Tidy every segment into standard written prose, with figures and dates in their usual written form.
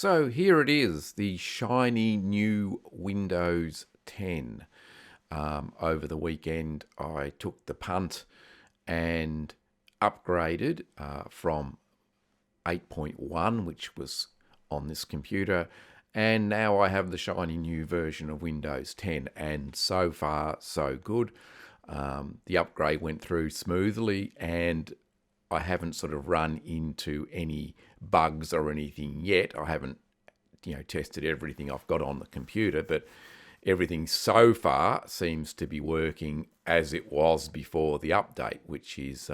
So here it is, the shiny new Windows 10. Over the weekend, I took the punt and upgraded from 8.1, which was on this computer, and now I have the shiny new version of Windows 10, and so far, so good. The upgrade went through smoothly, and I haven't sort of run into any bugs or anything yet. I haven't, tested everything I've got on the computer, but everything so far seems to be working as it was before the update, which is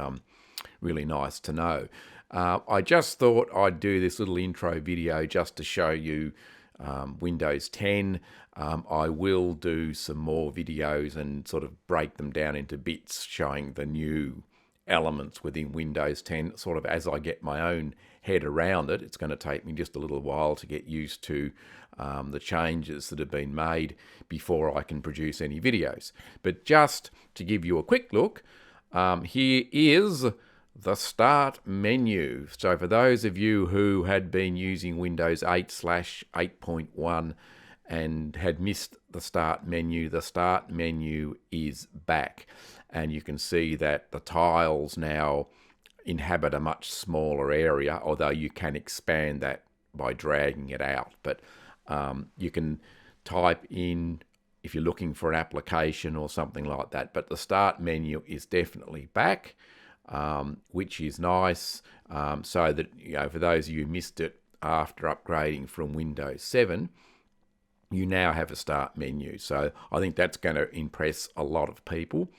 really nice to know. I just thought I'd do this little intro video just to show you Windows 10. I will do some more videos and sort of break them down into bits showing the new elements within Windows 10 sort of as I get my own head around it. It's going to take me just a little while to get used to the changes that have been made before I can produce any videos. But just to give you a quick look, here is the Start menu. So for those of you who had been using Windows 8/8.1 and had missed the Start menu is back. And you can see that the tiles now inhabit a much smaller area, although you can expand that by dragging it out. But you can type in if you're looking for an application or something like that. But the Start menu is definitely back, which is nice. So that, for those of you who missed it after upgrading from Windows 7, you now have a Start menu. So I think that's going to impress a lot of people.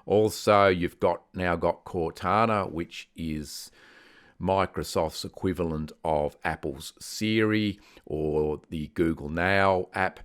Also, you've now got Cortana, which is Microsoft's equivalent of Apple's Siri or the Google Now app.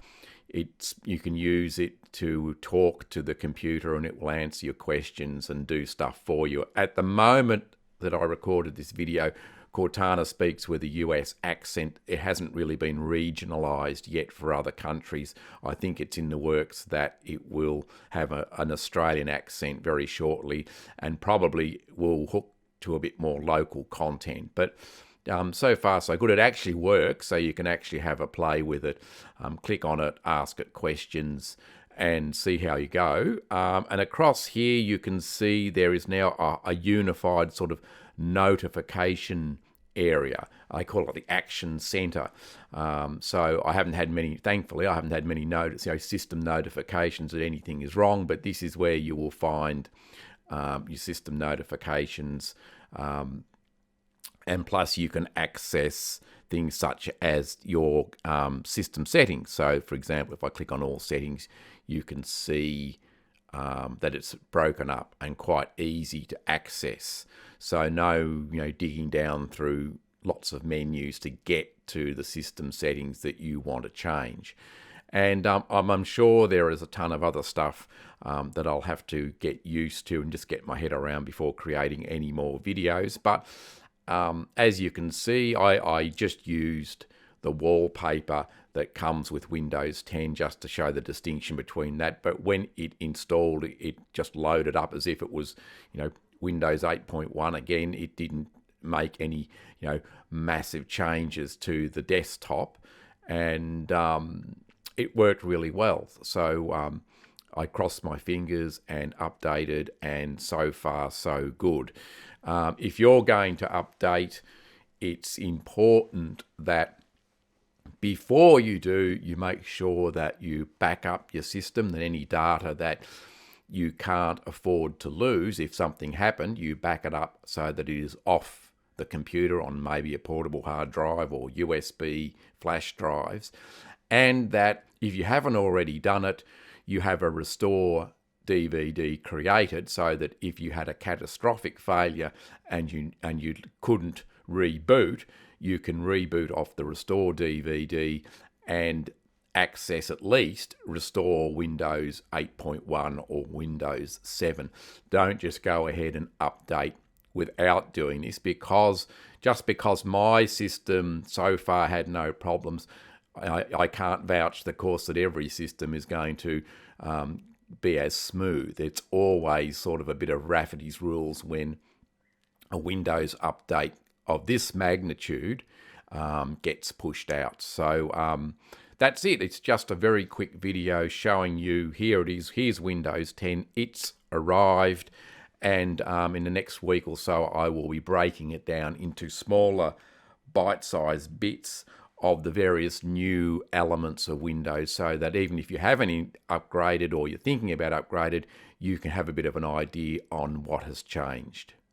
You can use it to talk to the computer and it will answer your questions and do stuff for you. At the moment that I recorded this video, Cortana speaks with a US accent. It hasn't really been regionalised yet for other countries. I think it's in the works that it will have an Australian accent very shortly and probably will hook to a bit more local content. But so far so good. It actually works, so you can actually have a play with it, click on it, ask it questions and see how you go. And across here you can see there is now a unified sort of notification area. I call it the action center. So I haven't had many, thankfully, I haven't had many system notifications that anything is wrong, but this is where you will find your system notifications. And plus you can access things such as your system settings. So for example, if I click on all settings, you can see that it's broken up and quite easy to access. So no, digging down through lots of menus to get to the system settings that you want to change. And I'm sure there is a ton of other stuff that I'll have to get used to and just get my head around before creating any more videos. But as you can see, I just used the wallpaper that comes with Windows 10 just to show the distinction between that. But when it installed, it just loaded up as if it was, Windows 8.1 again. It didn't make any, massive changes to the desktop, and it worked really well. So I crossed my fingers and updated, and so far so good. If you're going to update, it's important that before you do, you make sure that you back up your system, that any data that you can't afford to lose, if something happened, you back it up so that it is off the computer on maybe a portable hard drive or USB flash drives. And that if you haven't already done it, you have a restore DVD created so that if you had a catastrophic failure and you couldn't reboot, you can reboot off the restore DVD and access at least restore Windows 8.1 or Windows 7. Don't just go ahead and update without doing this, because my system so far had no problems, I can't vouch, of course, that every system is going to be as smooth. It's always sort of a bit of Rafferty's rules when a Windows update of this magnitude gets pushed out. So that's it. It's just a very quick video showing you, here it is, here's Windows 10, it's arrived, and in the next week or so I will be breaking it down into smaller bite-sized bits of the various new elements of Windows, so that even if you haven't upgraded or you're thinking about upgraded, you can have a bit of an idea on what has changed.